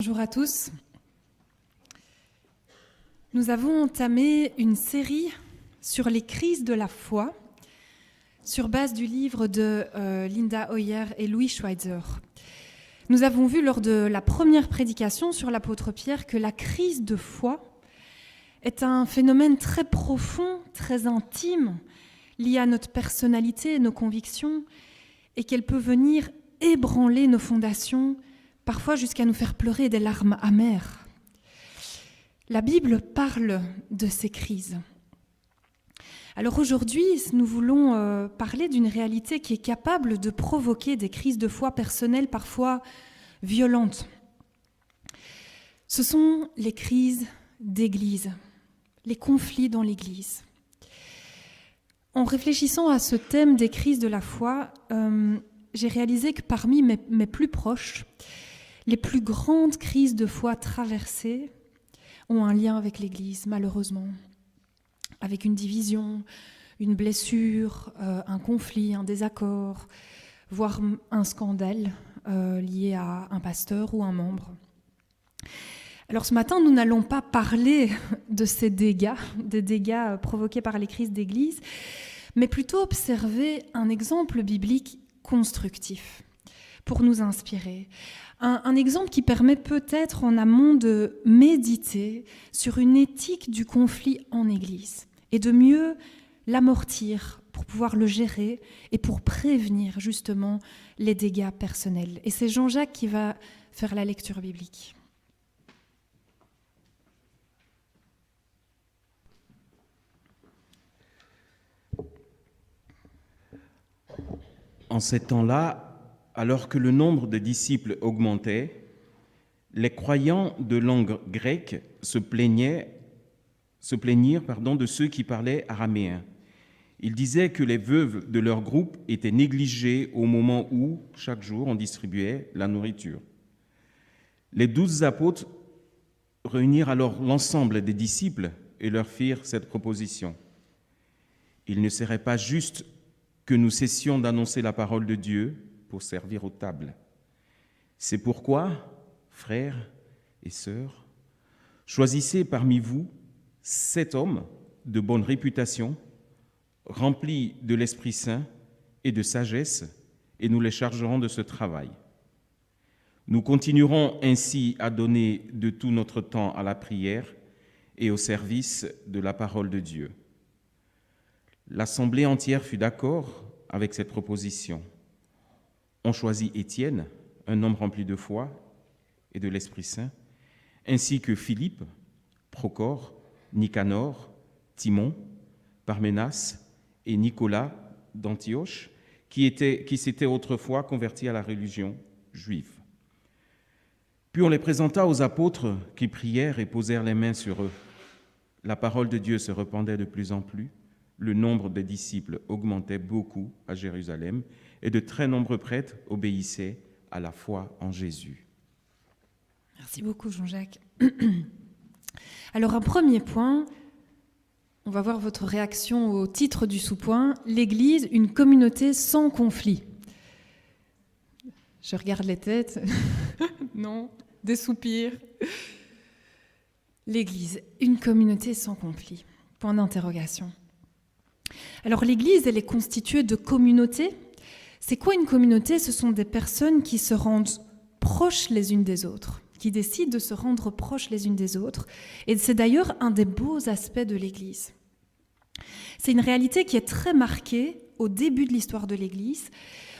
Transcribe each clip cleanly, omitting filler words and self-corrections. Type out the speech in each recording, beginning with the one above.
Bonjour à tous. Nous avons entamé une série sur les crises de la foi sur base du livre de Linda Hoyer et Louis Schweitzer. Nous avons vu lors de la première prédication sur l'apôtre Pierre que la crise de foi est un phénomène très profond, très intime, lié à notre personnalité et nos convictions, et qu'elle peut venir ébranler nos fondations, parfois jusqu'à nous faire pleurer des larmes amères. La Bible parle de ces crises. Alors aujourd'hui, nous voulons parler d'une réalité qui est capable de provoquer des crises de foi personnelles parfois violentes. Ce sont les crises d'église, les conflits dans l'église. En réfléchissant à ce thème des crises de la foi, j'ai réalisé que parmi mes plus proches, les plus grandes crises de foi traversées ont un lien avec l'Église, malheureusement, avec une division, une blessure, un conflit, un désaccord, voire un scandale lié à un pasteur ou un membre. Alors ce matin, nous n'allons pas parler de ces dégâts, des dégâts provoqués par les crises d'Église, mais plutôt observer un exemple biblique constructif pour nous inspirer. Un exemple qui permet peut-être en amont de méditer sur une éthique du conflit en Église et de mieux l'amortir pour pouvoir le gérer et pour prévenir justement les dégâts personnels. Et c'est Jean-Jacques qui va faire la lecture biblique. En ces temps-là, alors que le nombre de disciples augmentait, les croyants de langue grecque se plaignirent de ceux qui parlaient araméen. Ils disaient que les veuves de leur groupe étaient négligées au moment où, chaque jour, on distribuait la nourriture. Les 12 apôtres réunirent alors l'ensemble des disciples et leur firent cette proposition. Il ne serait pas juste que nous cessions d'annoncer la parole de Dieu pour servir aux tables. C'est pourquoi, frères et sœurs, choisissez parmi vous 7 hommes de bonne réputation, remplis de l'Esprit Saint et de sagesse, et nous les chargerons de ce travail. Nous continuerons ainsi à donner de tout notre temps à la prière et au service de la parole de Dieu. L'assemblée entière fut d'accord avec cette proposition. On choisit Étienne, un homme rempli de foi et de l'Esprit Saint, ainsi que Philippe, Procore, Nicanor, Timon, Parménas et Nicolas d'Antioche, qui s'étaient autrefois convertis à la religion juive. Puis on les présenta aux apôtres qui prièrent et posèrent les mains sur eux. La parole de Dieu se répandait de plus en plus. Le nombre des disciples augmentait beaucoup à Jérusalem et de très nombreux prêtres obéissaient à la foi en Jésus. Merci beaucoup, Jean-Jacques. Alors, un premier point, on va voir votre réaction au titre du sous-point, l'Église, une communauté sans conflit. Je regarde les têtes. Non, des soupirs. L'Église, une communauté sans conflit. Point d'interrogation. Alors l'Église, elle est constituée de communautés. C'est quoi une communauté ? Ce sont des personnes qui se rendent proches les unes des autres, qui décident de se rendre proches les unes des autres. Et c'est d'ailleurs un des beaux aspects de l'Église. C'est une réalité qui est très marquée au début de l'histoire de l'Église.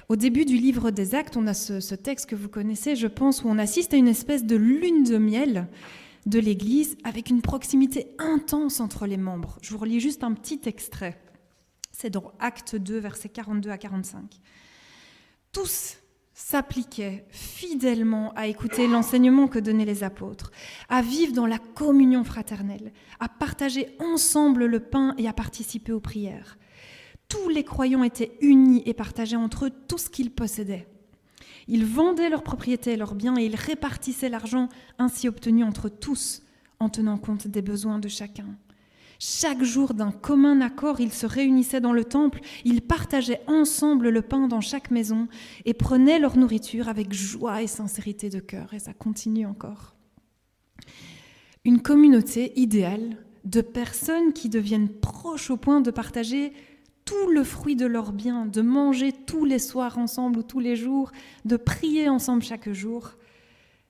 Au début du livre des Actes, on a ce texte que vous connaissez, je pense, où on assiste à une espèce de lune de miel de l'Église avec une proximité intense entre les membres. Je vous relis juste un petit extrait. C'est dans Actes 2, versets 42 à 45. Tous s'appliquaient fidèlement à écouter l'enseignement que donnaient les apôtres, à vivre dans la communion fraternelle, à partager ensemble le pain et à participer aux prières. Tous les croyants étaient unis et partageaient entre eux tout ce qu'ils possédaient. Ils vendaient leurs propriétés et leurs biens et ils répartissaient l'argent ainsi obtenu entre tous en tenant compte des besoins de chacun. Chaque jour, d'un commun accord, ils se réunissaient dans le temple, ils partageaient ensemble le pain dans chaque maison et prenaient leur nourriture avec joie et sincérité de cœur. Et ça continue encore. Une communauté idéale de personnes qui deviennent proches au point de partager tout le fruit de leur bien, de manger tous les soirs ensemble ou tous les jours, de prier ensemble chaque jour.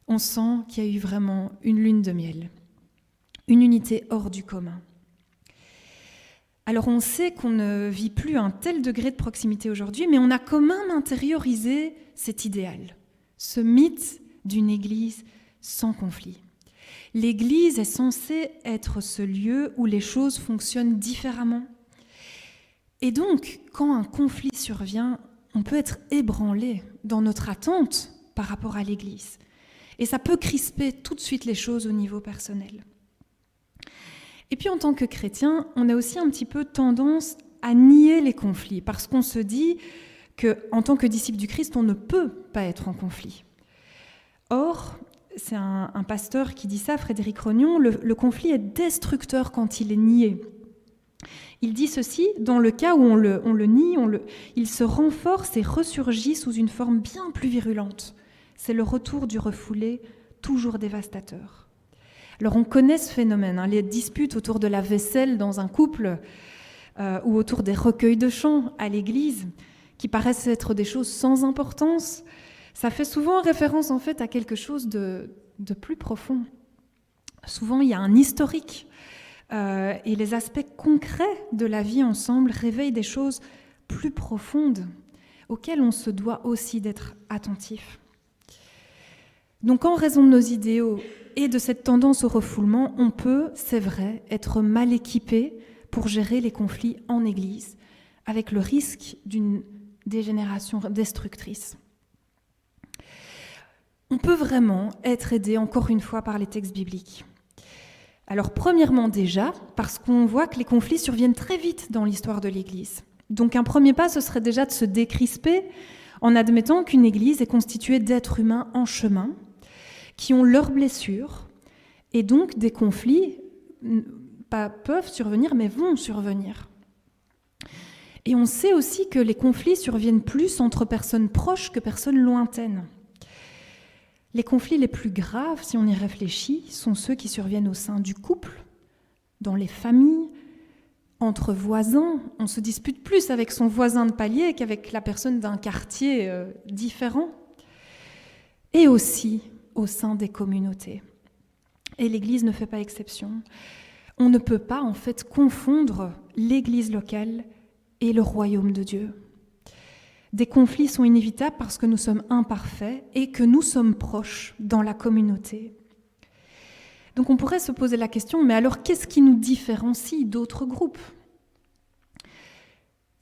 On sent qu'il y a eu vraiment une lune de miel, une unité hors du commun. Alors on sait qu'on ne vit plus un tel degré de proximité aujourd'hui, mais on a quand même intériorisé cet idéal, ce mythe d'une Église sans conflit. L'Église est censée être ce lieu où les choses fonctionnent différemment. Et donc, quand un conflit survient, on peut être ébranlé dans notre attente par rapport à l'Église. Et ça peut crisper tout de suite les choses au niveau personnel. Et puis en tant que chrétien, on a aussi un petit peu tendance à nier les conflits, parce qu'on se dit qu'en tant que disciple du Christ, on ne peut pas être en conflit. Or, c'est un pasteur qui dit ça, Frédéric Rognon, le conflit est destructeur quand il est nié. Il dit ceci, dans le cas où on le nie, il se renforce et ressurgit sous une forme bien plus virulente. C'est le retour du refoulé, toujours dévastateur. Alors on connaît ce phénomène, les disputes autour de la vaisselle dans un couple ou autour des recueils de chants à l'église, qui paraissent être des choses sans importance, ça fait souvent référence en fait à quelque chose de plus profond. Souvent il y a un historique et les aspects concrets de la vie ensemble réveillent des choses plus profondes auxquelles on se doit aussi d'être attentif. Donc en raison de nos idéaux et de cette tendance au refoulement, on peut, c'est vrai, être mal équipé pour gérer les conflits en Église, avec le risque d'une dégénération destructrice. On peut vraiment être aidé, encore une fois, par les textes bibliques. Alors, premièrement déjà, parce qu'on voit que les conflits surviennent très vite dans l'histoire de l'Église. Donc, un premier pas, ce serait déjà de se décrisper en admettant qu'une Église est constituée d'êtres humains en chemin, qui ont leurs blessures, et donc des conflits pas peuvent survenir, mais vont survenir. Et on sait aussi que les conflits surviennent plus entre personnes proches que personnes lointaines. Les conflits les plus graves, si on y réfléchit, sont ceux qui surviennent au sein du couple, dans les familles, entre voisins. On se dispute plus avec son voisin de palier qu'avec la personne d'un quartier différent. Et aussi au sein des communautés. Et l'Église ne fait pas exception. On ne peut pas en fait confondre l'Église locale et le royaume de Dieu. Des conflits sont inévitables parce que nous sommes imparfaits et que nous sommes proches dans la communauté. Donc on pourrait se poser la question, mais alors qu'est-ce qui nous différencie d'autres groupes ?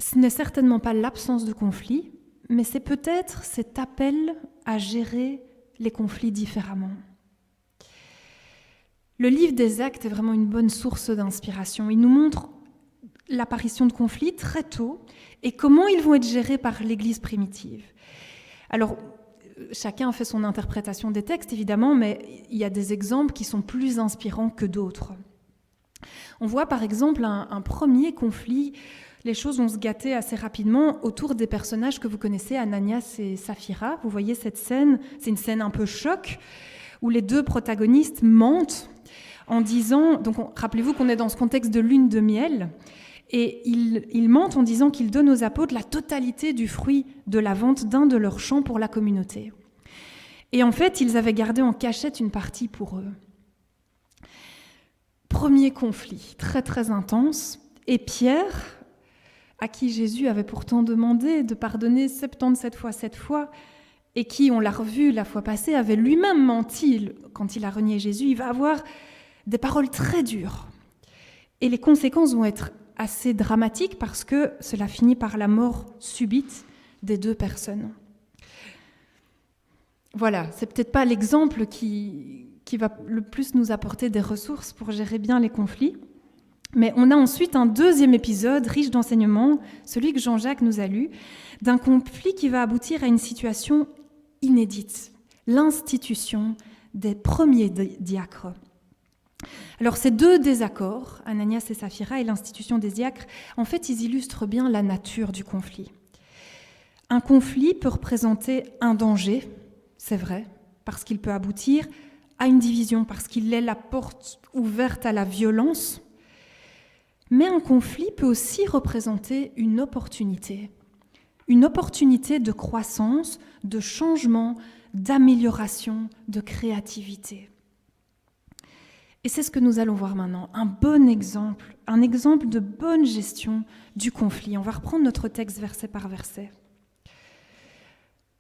Ce n'est certainement pas l'absence de conflit, mais c'est peut-être cet appel à gérer les conflits différemment. Le livre des Actes est vraiment une bonne source d'inspiration. Il nous montre l'apparition de conflits très tôt et comment ils vont être gérés par l'Église primitive. Alors, chacun a fait son interprétation des textes, évidemment, mais il y a des exemples qui sont plus inspirants que d'autres. On voit par exemple un premier conflit. Les choses vont se gâter assez rapidement autour des personnages que vous connaissez, Ananias et Saphira. Vous voyez cette scène, c'est une scène un peu choc, où les deux protagonistes mentent en disant, donc rappelez-vous qu'on est dans ce contexte de lune de miel, et ils mentent en disant qu'ils donnent aux apôtres la totalité du fruit de la vente d'un de leurs champs pour la communauté. Et en fait, ils avaient gardé en cachette une partie pour eux. Premier conflit, très très intense, et Pierre, à qui Jésus avait pourtant demandé de pardonner 77 fois 7 fois, et qui, on l'a revu la fois passée, avait lui-même menti quand il a renié Jésus, il va avoir des paroles très dures. Et les conséquences vont être assez dramatiques parce que cela finit par la mort subite des deux personnes. Voilà, c'est peut-être pas l'exemple qui va le plus nous apporter des ressources pour gérer bien les conflits. Mais on a ensuite un deuxième épisode riche d'enseignements, celui que Jean-Jacques nous a lu, d'un conflit qui va aboutir à une situation inédite, l'institution des premiers diacres. Alors ces deux désaccords, Ananias et Saphira et l'institution des diacres, en fait, ils illustrent bien la nature du conflit. Un conflit peut représenter un danger, c'est vrai, parce qu'il peut aboutir à une division, parce qu'il est la porte ouverte à la violence. Mais un conflit peut aussi représenter une opportunité de croissance, de changement, d'amélioration, de créativité. Et c'est ce que nous allons voir maintenant, un exemple de bonne gestion du conflit. On va reprendre notre texte verset par verset.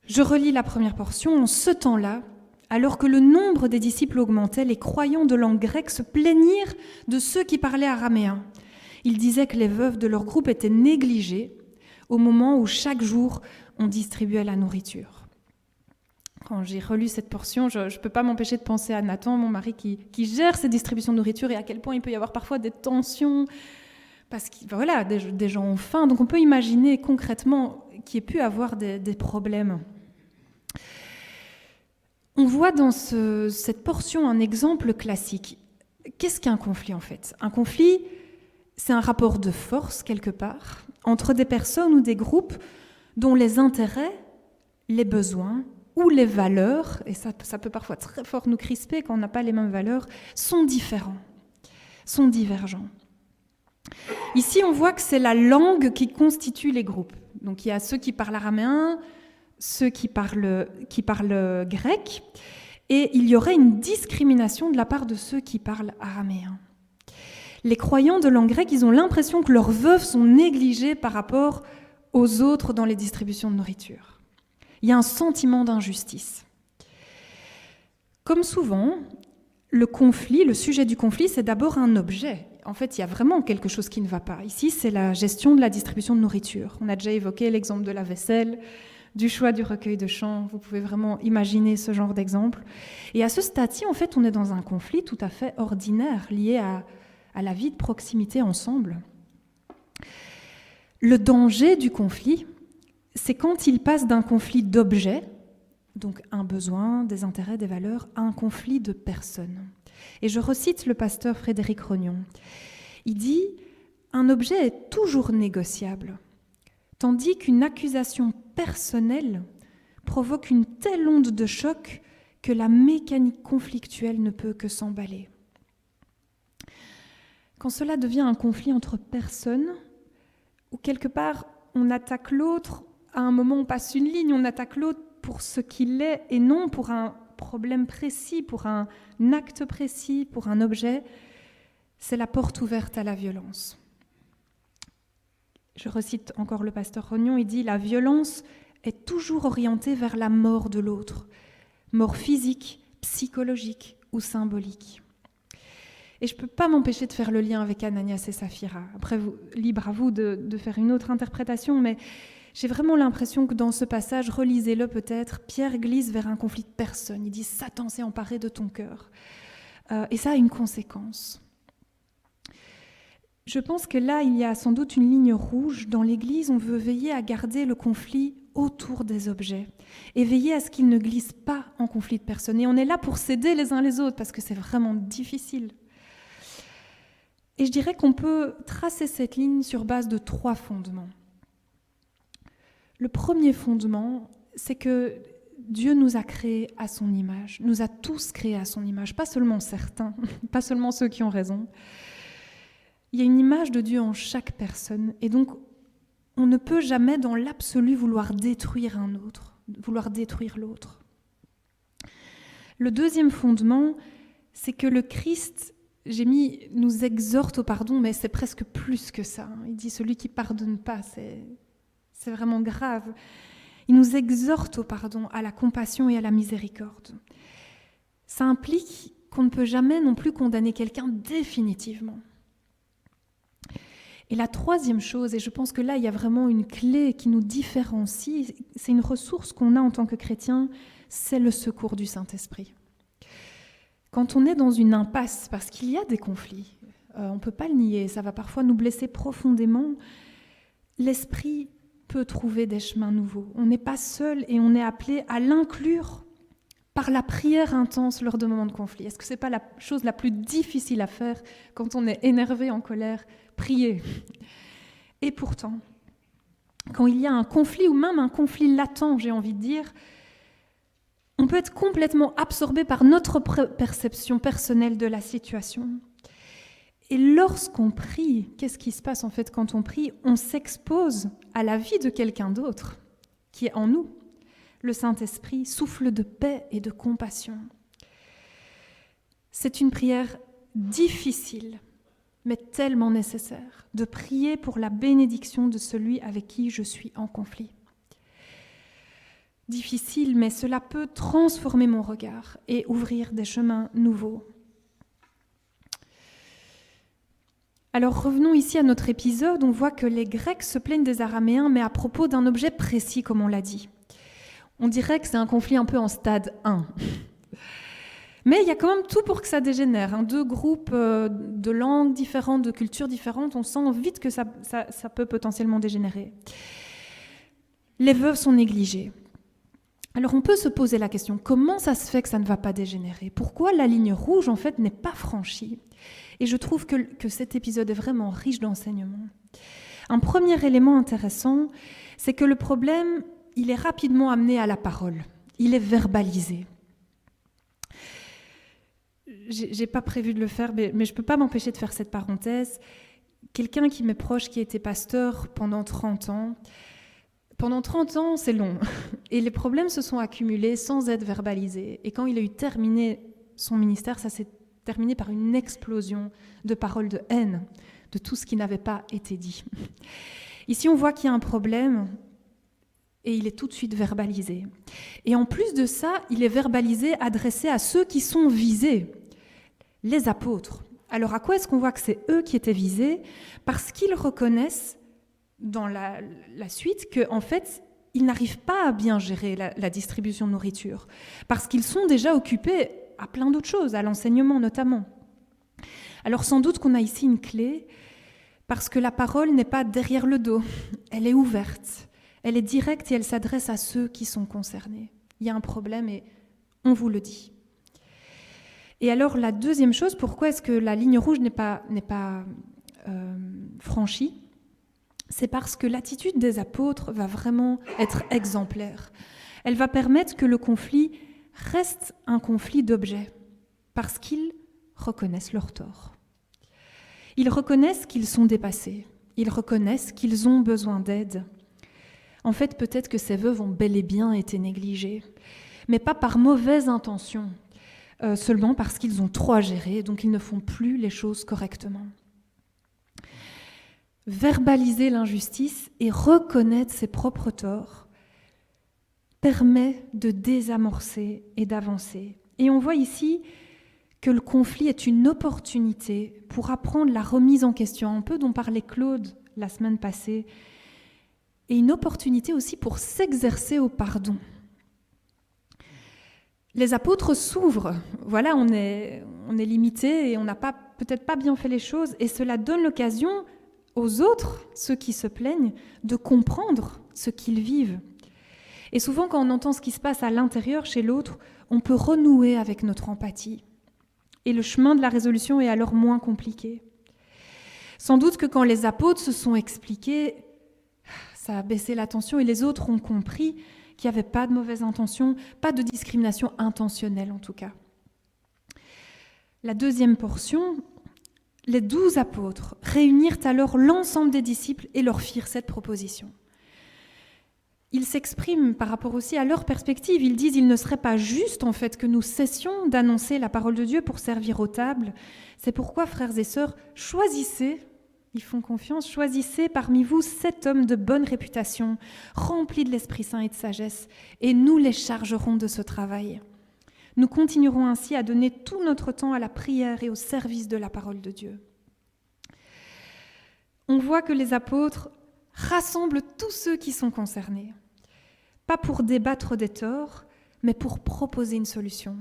Je relis la première portion. En ce temps-là, alors que le nombre des disciples augmentait, les croyants de langue grecque se plaignirent de ceux qui parlaient araméen. Ils disaient que les veuves de leur groupe étaient négligées au moment où chaque jour on distribuait la nourriture. Quand j'ai relu cette portion, je ne peux pas m'empêcher de penser à Nathan, mon mari, qui gère ces distributions de nourriture et à quel point il peut y avoir parfois des tensions, parce que voilà, des gens ont faim. Donc on peut imaginer concrètement qu'il y ait pu avoir des problèmes. On voit dans cette portion un exemple classique. Qu'est-ce qu'un conflit en fait ? Un conflit, c'est un rapport de force quelque part entre des personnes ou des groupes dont les intérêts, les besoins ou les valeurs, et ça peut parfois très fort nous crisper quand on n'a pas les mêmes valeurs, sont différents, sont divergents. Ici, on voit que c'est la langue qui constitue les groupes. Donc il y a ceux qui parlent araméen, ceux qui parlent grec, et il y aurait une discrimination de la part de ceux qui parlent araméen. Les croyants de langue grecque, ils ont l'impression que leurs veuves sont négligées par rapport aux autres dans les distributions de nourriture. Il y a un sentiment d'injustice. Comme souvent, le sujet du conflit, c'est d'abord un objet. En fait, il y a vraiment quelque chose qui ne va pas. Ici, c'est la gestion de la distribution de nourriture. On a déjà évoqué l'exemple de la vaisselle, du choix du recueil de chants. Vous pouvez vraiment imaginer ce genre d'exemple. Et à ce stade-ci, en fait, on est dans un conflit tout à fait ordinaire, lié à la vie de proximité ensemble. Le danger du conflit, c'est quand il passe d'un conflit d'objets, donc un besoin, des intérêts, des valeurs, à un conflit de personnes. Et je recite le pasteur Frédéric Rognon. Il dit « Un objet est toujours négociable, tandis qu'une accusation personnelle provoque une telle onde de choc que la mécanique conflictuelle ne peut que s'emballer. » Quand cela devient un conflit entre personnes, où quelque part on attaque l'autre, à un moment on passe une ligne, on attaque l'autre pour ce qu'il est et non pour un problème précis, pour un acte précis, pour un objet, c'est la porte ouverte à la violence. Je recite encore le pasteur Rognon, il dit « La violence est toujours orientée vers la mort de l'autre, mort physique, psychologique ou symbolique. » Et je ne peux pas m'empêcher de faire le lien avec Ananias et Saphira. Après, libre à vous de faire une autre interprétation, mais j'ai vraiment l'impression que dans ce passage, relisez-le peut-être, Pierre glisse vers un conflit de personnes. Il dit « Satan s'est emparé de ton cœur ». Et ça a une conséquence. Je pense que là, il y a sans doute une ligne rouge. Dans l'Église, on veut veiller à garder le conflit autour des objets et veiller à ce qu'il ne glisse pas en conflit de personnes. Et on est là pour s'aider les uns les autres parce que c'est vraiment difficile. Et je dirais qu'on peut tracer cette ligne sur base de 3 fondements. Le premier fondement, c'est que Dieu nous a créés à son image, nous a tous créés à son image, pas seulement certains, pas seulement ceux qui ont raison. Il y a une image de Dieu en chaque personne, et donc on ne peut jamais dans l'absolu vouloir détruire un autre, vouloir détruire l'autre. Le deuxième fondement, c'est que le Christ, nous exhorte au pardon, mais c'est presque plus que ça. Il dit celui qui pardonne pas, c'est vraiment grave. Il nous exhorte au pardon, à la compassion et à la miséricorde. Ça implique qu'on ne peut jamais non plus condamner quelqu'un définitivement. Et la troisième chose, et je pense que là, il y a vraiment une clé qui nous différencie, c'est une ressource qu'on a en tant que chrétien, c'est le secours du Saint-Esprit. Quand on est dans une impasse, parce qu'il y a des conflits, on ne peut pas le nier, ça va parfois nous blesser profondément, l'Esprit peut trouver des chemins nouveaux. On n'est pas seul et on est appelé à l'inclure par la prière intense lors de moments de conflit. Est-ce que ce n'est pas la chose la plus difficile à faire quand on est énervé, en colère? Prier. Et pourtant, quand il y a un conflit, ou même un conflit latent, j'ai envie de dire, on peut être complètement absorbé par notre perception personnelle de la situation. Et lorsqu'on prie, qu'est-ce qui se passe en fait quand on prie? On s'expose à la vie de quelqu'un d'autre qui est en nous. Le Saint-Esprit souffle de paix et de compassion. C'est une prière difficile, mais tellement nécessaire, de prier pour la bénédiction de celui avec qui je suis en conflit. Difficile, mais cela peut transformer mon regard et ouvrir des chemins nouveaux. Alors revenons ici à notre épisode, on voit que les Grecs se plaignent des Araméens, mais à propos d'un objet précis, comme on l'a dit. On dirait que c'est un conflit un peu en stade 1. Mais il y a quand même tout pour que ça dégénère. Deux groupes de langues différentes, de cultures différentes, on sent vite que ça peut potentiellement dégénérer. Les veuves sont négligées. Alors on peut se poser la question, comment ça se fait que ça ne va pas dégénérer? Pourquoi la ligne rouge, en fait, n'est pas franchie? Et je trouve que cet épisode est vraiment riche d'enseignements. Un premier élément intéressant, c'est que le problème, il est rapidement amené à la parole. Il est verbalisé. J'ai pas prévu de le faire, mais je peux pas m'empêcher de faire cette parenthèse. Quelqu'un qui m'est proche, qui a été pasteur pendant 30 ans, pendant 30 ans, c'est long. Et les problèmes se sont accumulés sans être verbalisés. Et quand il a eu terminé son ministère, ça s'est terminé par une explosion de paroles de haine, de tout ce qui n'avait pas été dit. Ici, on voit qu'il y a un problème et il est tout de suite verbalisé. Et en plus de ça, il est verbalisé, adressé à ceux qui sont visés, les apôtres. Alors à quoi est-ce qu'on voit que c'est eux qui étaient visés? Parce qu'ils reconnaissent dans la suite qu'en fait, ils n'arrivent pas à bien gérer la distribution de nourriture, parce qu'ils sont déjà occupés à plein d'autres choses, à l'enseignement notamment. Alors sans doute qu'on a ici une clé, parce que la parole n'est pas derrière le dos, elle est ouverte, elle est directe et elle s'adresse à ceux qui sont concernés. Il y a un problème et on vous le dit. Et alors la deuxième chose, pourquoi est-ce que la ligne rouge n'est pas franchie? C'est parce que l'attitude des apôtres va vraiment être exemplaire. Elle va permettre que le conflit reste un conflit d'objets, parce qu'ils reconnaissent leur tort. Ils reconnaissent qu'ils sont dépassés, ils reconnaissent qu'ils ont besoin d'aide. En fait, peut-être que ces veuves ont bel et bien été négligées, mais pas par mauvaise intention, seulement parce qu'ils ont trop à gérer, donc ils ne font plus les choses correctement. Verbaliser l'injustice et reconnaître ses propres torts permet de désamorcer et d'avancer. Et on voit ici que le conflit est une opportunité pour apprendre la remise en question, un peu dont parlait Claude la semaine passée, et une opportunité aussi pour s'exercer au pardon. Les apôtres s'ouvrent, voilà, on est limité et on n'a peut-être pas bien fait les choses, et cela donne l'occasion aux autres, ceux qui se plaignent, de comprendre ce qu'ils vivent. Et souvent, quand on entend ce qui se passe à l'intérieur chez l'autre, on peut renouer avec notre empathie. Et le chemin de la résolution est alors moins compliqué. Sans doute que quand les apôtres se sont expliqués, ça a baissé la tension et les autres ont compris qu'il n'y avait pas de mauvaise intention, pas de discrimination intentionnelle en tout cas. La deuxième portion, les 12 apôtres réunirent alors l'ensemble des disciples et leur firent cette proposition. Ils s'expriment par rapport aussi à leur perspective. Ils disent qu'il ne serait pas juste en fait que nous cessions d'annoncer la parole de Dieu pour servir aux tables. C'est pourquoi, frères et sœurs, choisissez, ils font confiance, choisissez parmi vous 7 hommes de bonne réputation, remplis de l'Esprit Saint et de sagesse, et nous les chargerons de ce travail. Nous continuerons ainsi à donner tout notre temps à la prière et au service de la parole de Dieu. On voit que les apôtres rassemblent tous ceux qui sont concernés, pas pour débattre des torts, mais pour proposer une solution.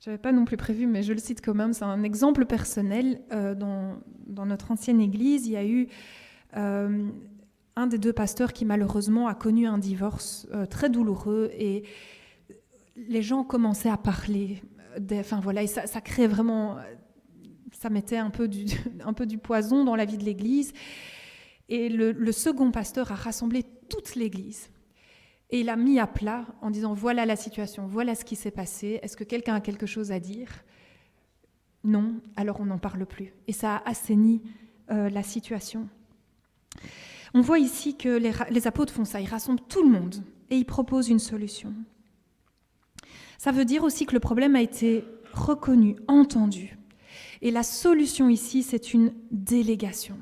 Je n'avais pas non plus prévu, mais je le cite quand même, c'est un exemple personnel. Dans notre ancienne église, il y a eu un des 2 pasteurs qui malheureusement a connu un divorce très douloureux et les gens commençaient à parler. Et ça créait vraiment... Ça mettait un peu du poison dans la vie de l'Église. Et le second pasteur a rassemblé toute l'Église. Et il a mis à plat en disant, voilà la situation, voilà ce qui s'est passé. Est-ce que quelqu'un a quelque chose à dire ? Non, alors on n'en parle plus. Et ça a assaini la situation. On voit ici que les apôtres font ça, ils rassemblent tout le monde et ils proposent une solution. Ça veut dire aussi que le problème a été reconnu, entendu. Et la solution ici, c'est une délégation.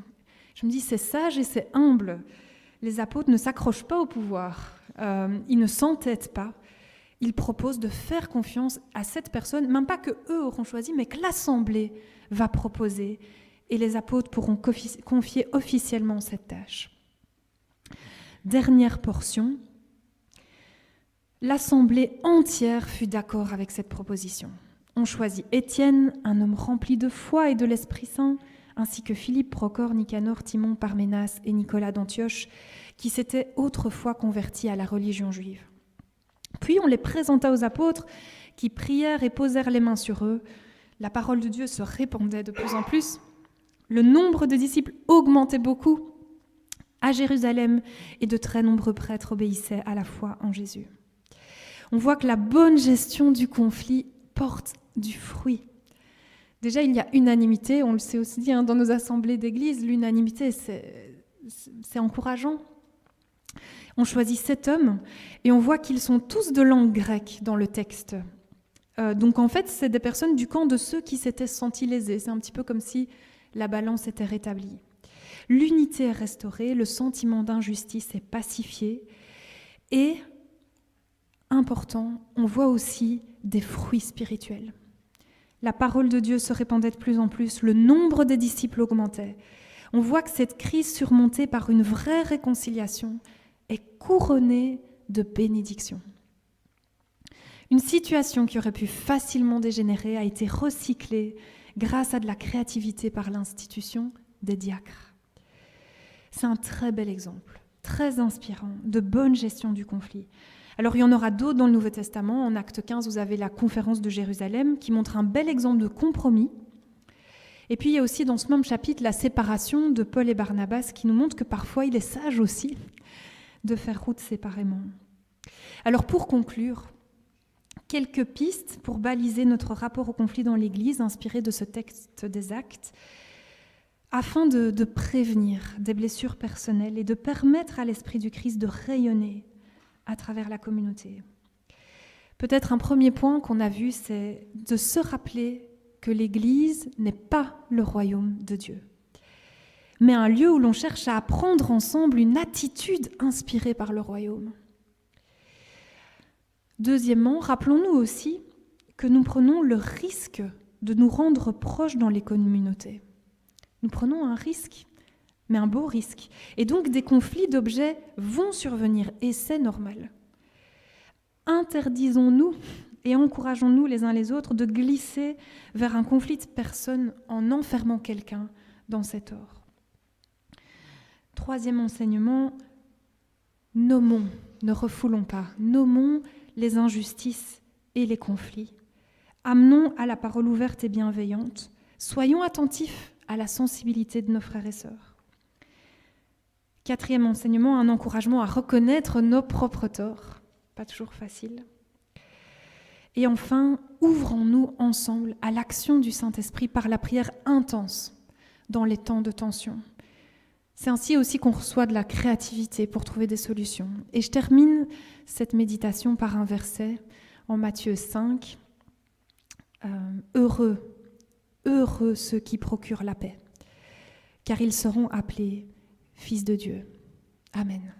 Je me dis, c'est sage et c'est humble. Les apôtres ne s'accrochent pas au pouvoir, ils ne s'entêtent pas. Ils proposent de faire confiance à cette personne, même pas que eux auront choisi, mais que l'Assemblée va proposer. Et les apôtres pourront confier officiellement cette tâche. Dernière portion. L'Assemblée entière fut d'accord avec cette proposition. On choisit Étienne, un homme rempli de foi et de l'Esprit Saint, ainsi que Philippe, Procore, Nicanor, Timon, Parménas et Nicolas d'Antioche, qui s'étaient autrefois convertis à la religion juive. Puis on les présenta aux apôtres, qui prièrent et posèrent les mains sur eux. La parole de Dieu se répandait de plus en plus. Le nombre de disciples augmentait beaucoup à Jérusalem, et de très nombreux prêtres obéissaient à la foi en Jésus. On voit que la bonne gestion du conflit porte du fruit. Déjà, il y a unanimité, on le sait aussi dans nos assemblées d'église, l'unanimité, c'est encourageant. On choisit 7 hommes et on voit qu'ils sont tous de langue grecque dans le texte. Donc en fait, c'est des personnes du camp de ceux qui s'étaient sentis lésés. C'est un petit peu comme si la balance était rétablie. L'unité est restaurée, le sentiment d'injustice est pacifié et, important, on voit aussi des fruits spirituels. La parole de Dieu se répandait de plus en plus, le nombre des disciples augmentait. On voit que cette crise surmontée par une vraie réconciliation est couronnée de bénédictions. Une situation qui aurait pu facilement dégénérer a été recyclée grâce à de la créativité par l'institution des diacres. C'est un très bel exemple, très inspirant, de bonne gestion du conflit. Alors il y en aura d'autres dans le Nouveau Testament. En Acte 15, vous avez la conférence de Jérusalem qui montre un bel exemple de compromis. Et puis il y a aussi dans ce même chapitre la séparation de Paul et Barnabas qui nous montre que parfois il est sage aussi de faire route séparément. Alors pour conclure, quelques pistes pour baliser notre rapport au conflit dans l'Église, inspirées de ce texte des Actes, afin de prévenir des blessures personnelles et de permettre à l'Esprit du Christ de rayonner à travers la communauté. Peut-être un premier point qu'on a vu, c'est de se rappeler que l'Église n'est pas le royaume de Dieu, mais un lieu où l'on cherche à apprendre ensemble une attitude inspirée par le royaume. Deuxièmement, rappelons-nous aussi que nous prenons le risque de nous rendre proches dans les communautés. Nous prenons un risque, mais un beau risque. Et donc des conflits d'objets vont survenir, et c'est normal. Interdisons-nous et encourageons-nous les uns les autres de glisser vers un conflit de personnes en enfermant quelqu'un dans cet or. Troisième enseignement, nommons, ne refoulons pas, nommons les injustices et les conflits. Amenons à la parole ouverte et bienveillante. Soyons attentifs à la sensibilité de nos frères et sœurs. Quatrième enseignement, un encouragement à reconnaître nos propres torts. Pas toujours facile. Et enfin, ouvrons-nous ensemble à l'action du Saint-Esprit par la prière intense dans les temps de tension. C'est ainsi aussi qu'on reçoit de la créativité pour trouver des solutions. Et je termine cette méditation par un verset en Matthieu 5. Heureux ceux qui procurent la paix, car ils seront appelés fils de Dieu. Amen.